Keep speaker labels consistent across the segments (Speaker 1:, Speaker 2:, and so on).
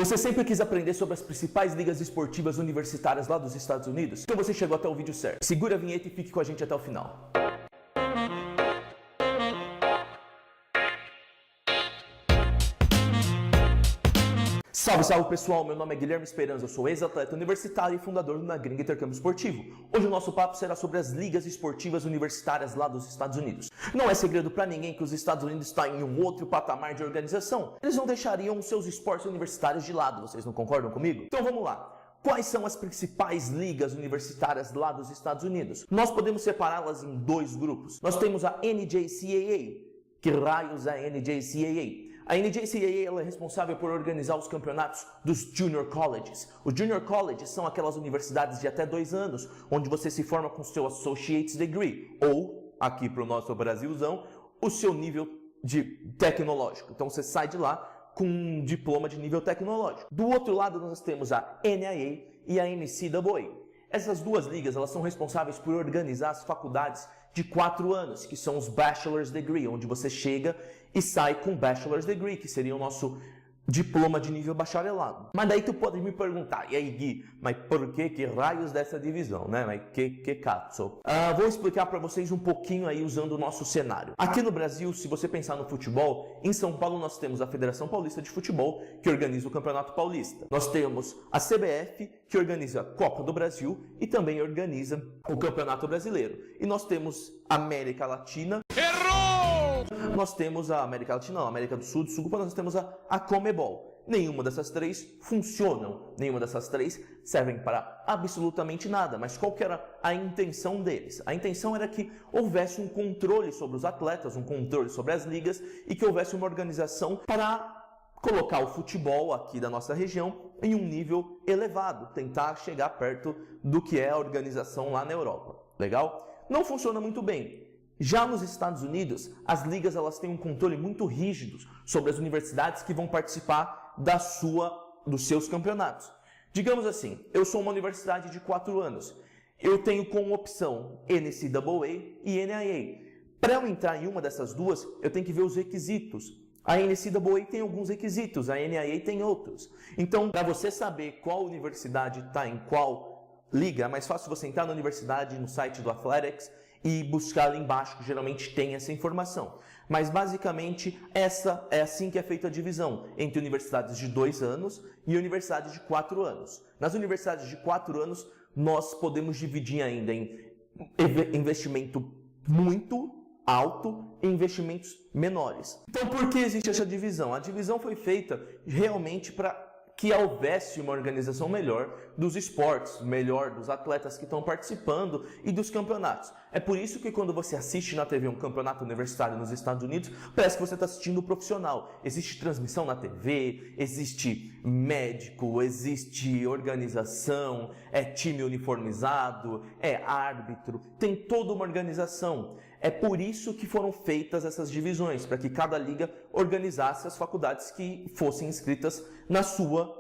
Speaker 1: Você sempre quis aprender sobre as principais ligas esportivas universitárias lá dos Estados Unidos? Então você chegou até o vídeo certo. Segura a vinheta e fique com a gente até o final. Salve, salve pessoal, meu nome é Guilherme Esperança, eu sou ex-atleta universitário e fundador do Na Gringa Intercâmbio Esportivo. Hoje o nosso papo será sobre as ligas esportivas universitárias lá dos Estados Unidos. Não é segredo pra ninguém que os Estados Unidos estão em um outro patamar de organização. Eles não deixariam os seus esportes universitários de lado, vocês não concordam comigo? Então vamos lá. Quais são as principais ligas universitárias lá dos Estados Unidos? Nós podemos separá-las em dois grupos. Nós temos a NJCAA. Que raios é a NJCAA? A NJCAA ela é responsável por organizar os campeonatos dos Junior Colleges. Os Junior Colleges são aquelas universidades de até 2 anos, onde você se forma com seu Associate's Degree, ou, aqui para o nosso Brasilzão, o seu nível de tecnológico. Então você sai de lá com um diploma de nível tecnológico. Do outro lado nós temos a NAIA e a NCAA. Essas duas ligas elas são responsáveis por organizar as faculdades de 4 anos, que são os Bachelor's Degree, onde você chega e sai com Bachelor's Degree, que seria o nosso diploma de nível bacharelado. Mas daí tu pode me perguntar, e aí Gui, mas por que raios dessa divisão, né? Mas que cazzo? Vou explicar para vocês um pouquinho aí usando o nosso cenário. Aqui no Brasil, se você pensar no futebol, em São Paulo nós temos a Federação Paulista de Futebol, que organiza o Campeonato Paulista. Nós temos a CBF, que organiza a Copa do Brasil e também organiza o Campeonato Brasileiro. E nós temos a América Latina. Nós temos a América Latina, a América do Sul, desculpa, nós temos a Conmebol. Nenhuma dessas três funcionam, nenhuma dessas três servem para absolutamente nada, mas qual que era a intenção deles? A intenção era que houvesse um controle sobre os atletas, um controle sobre as ligas e que houvesse uma organização para colocar o futebol aqui da nossa região em um nível elevado, tentar chegar perto do que é a organização lá na Europa. Legal? Não funciona muito bem. Já nos Estados Unidos, as ligas elas têm um controle muito rígido sobre as universidades que vão participar dos seus campeonatos. Digamos assim, eu sou uma universidade de 4 anos. Eu tenho como opção NCAA e NAIA. Para eu entrar em uma dessas duas, eu tenho que ver os requisitos. A NCAA tem alguns requisitos, a NAIA tem outros. Então, para você saber qual universidade está em qual liga, é mais fácil você entrar na universidade, no site do Athletics, e buscar ali embaixo, que geralmente tem essa informação. Mas basicamente essa é assim que é feita a divisão entre universidades de 2 anos e universidades de 4 anos. Nas universidades de 4 anos nós podemos dividir ainda em investimento muito alto e investimentos menores. Então por que existe essa divisão? A divisão foi feita realmente para que houvesse uma organização melhor dos esportes, melhor dos atletas que estão participando e dos campeonatos. É por isso que quando você assiste na TV um campeonato universitário nos Estados Unidos, parece que você está assistindo o profissional. Existe transmissão na TV, existe médico, existe organização, é time uniformizado, é árbitro, tem toda uma organização. É por isso que foram feitas essas divisões, para que cada liga organizasse as faculdades que fossem inscritas na sua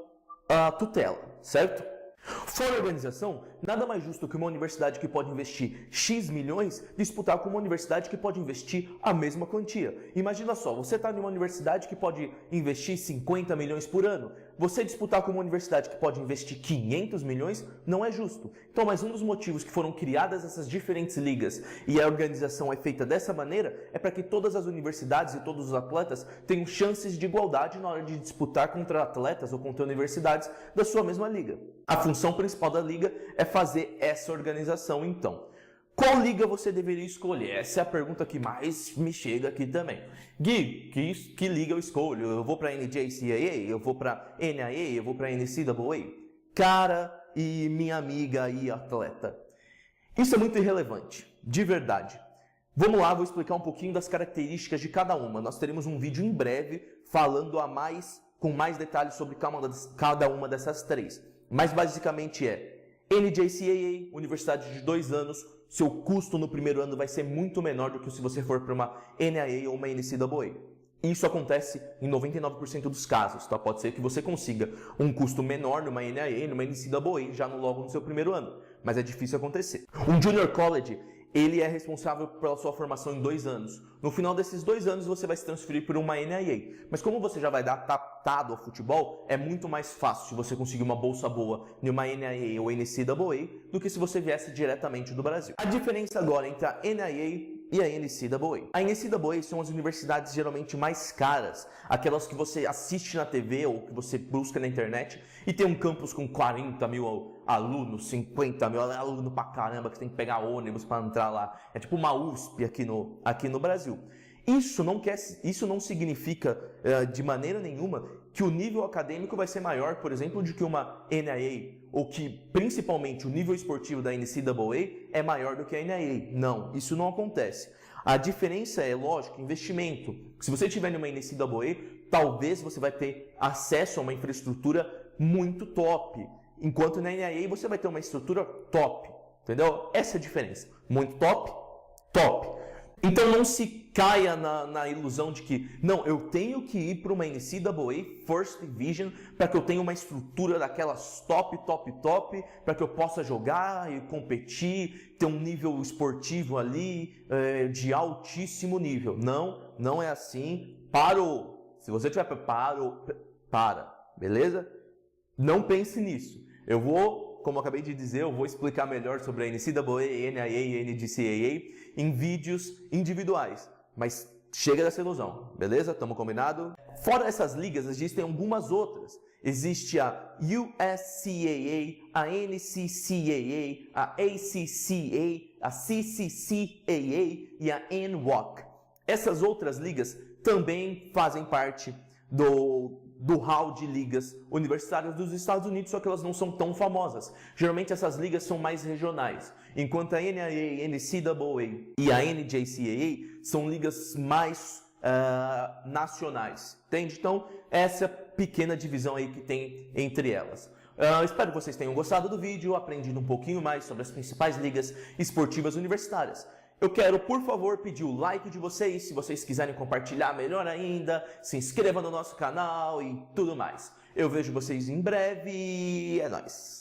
Speaker 1: tutela, certo? Fora a organização, nada mais justo que uma universidade que pode investir X milhões disputar com uma universidade que pode investir a mesma quantia. Imagina só, você está em uma universidade que pode investir 50 milhões por ano. Você disputar com uma universidade que pode investir 500 milhões não é justo. Então, mais um dos motivos que foram criadas essas diferentes ligas e a organização é feita dessa maneira é para que todas as universidades e todos os atletas tenham chances de igualdade na hora de disputar contra atletas ou contra universidades da sua mesma liga. A função principal da liga é fazer essa organização, então. Qual liga você deveria escolher? Essa é a pergunta que mais me chega aqui também. Gui, que liga eu escolho? Eu vou para NJCAA? Eu vou para NAIA? Eu vou para NCAA? Cara e minha amiga e atleta. Isso é muito irrelevante, de verdade. Vamos lá, vou explicar um pouquinho das características de cada uma. Nós teremos um vídeo em breve falando com mais detalhes sobre cada uma dessas três. Mas basicamente é NJCAA, universidade de 2 anos, seu custo no primeiro ano vai ser muito menor do que se você for para uma NAIA ou uma NCAA. Isso acontece em 99% dos casos, tá? Pode ser que você consiga um custo menor numa NAIA e numa NCAA já logo no seu primeiro ano, mas é difícil acontecer. Um Junior College, ele é responsável pela sua formação em 2 anos. No final desses 2 anos, você vai se transferir por uma NIA. Mas como você já vai dar adaptado ao futebol, é muito mais fácil você conseguir uma bolsa boa em uma NIA ou NCAA do que se você viesse diretamente do Brasil. A diferença agora entre a NIA e a NCAA. A NCAA são as universidades geralmente mais caras, aquelas que você assiste na TV ou que você busca na internet e tem um campus com 40 mil alunos, 50 mil alunos pra caramba, que você tem que pegar ônibus para entrar lá. É tipo uma USP aqui no Brasil. Isso não significa de maneira nenhuma que o nível acadêmico vai ser maior, por exemplo, do que uma NIA, ou que principalmente o nível esportivo da NCAA é maior do que a NIA. Não, isso não acontece. A diferença é, lógico, investimento. Se você estiver numa NCAA, talvez você vai ter acesso a uma infraestrutura muito top, enquanto na NIA você vai ter uma estrutura top, entendeu? Essa é a diferença. Muito top, top. Então não se caia na ilusão de que, não, eu tenho que ir para uma NCAA First Division para que eu tenha uma estrutura daquelas top, para que eu possa jogar e competir, ter um nível esportivo ali de altíssimo nível. Não, não é assim. Parou. Se você tiver para, beleza? Não pense nisso. Como eu acabei de dizer, eu vou explicar melhor sobre a NCAA, NIA e NCAA em vídeos individuais. Mas chega dessa ilusão, beleza? Tamo combinado? Fora essas ligas, existem algumas outras. Existe a USCAA, a NCCAA, a ACCA, a CCCAA e a NWOC. Essas outras ligas também fazem parte do hall de ligas universitárias dos Estados Unidos, só que elas não são tão famosas. Geralmente essas ligas são mais regionais, enquanto a NIA, NCAA e a NJCAA são ligas mais nacionais, entende? Então, essa pequena divisão aí que tem entre elas. Espero que vocês tenham gostado do vídeo, aprendido um pouquinho mais sobre as principais ligas esportivas universitárias. Eu quero, por favor, pedir o like de vocês, se vocês quiserem compartilhar, melhor ainda, se inscreva no nosso canal e tudo mais. Eu vejo vocês em breve, é nóis!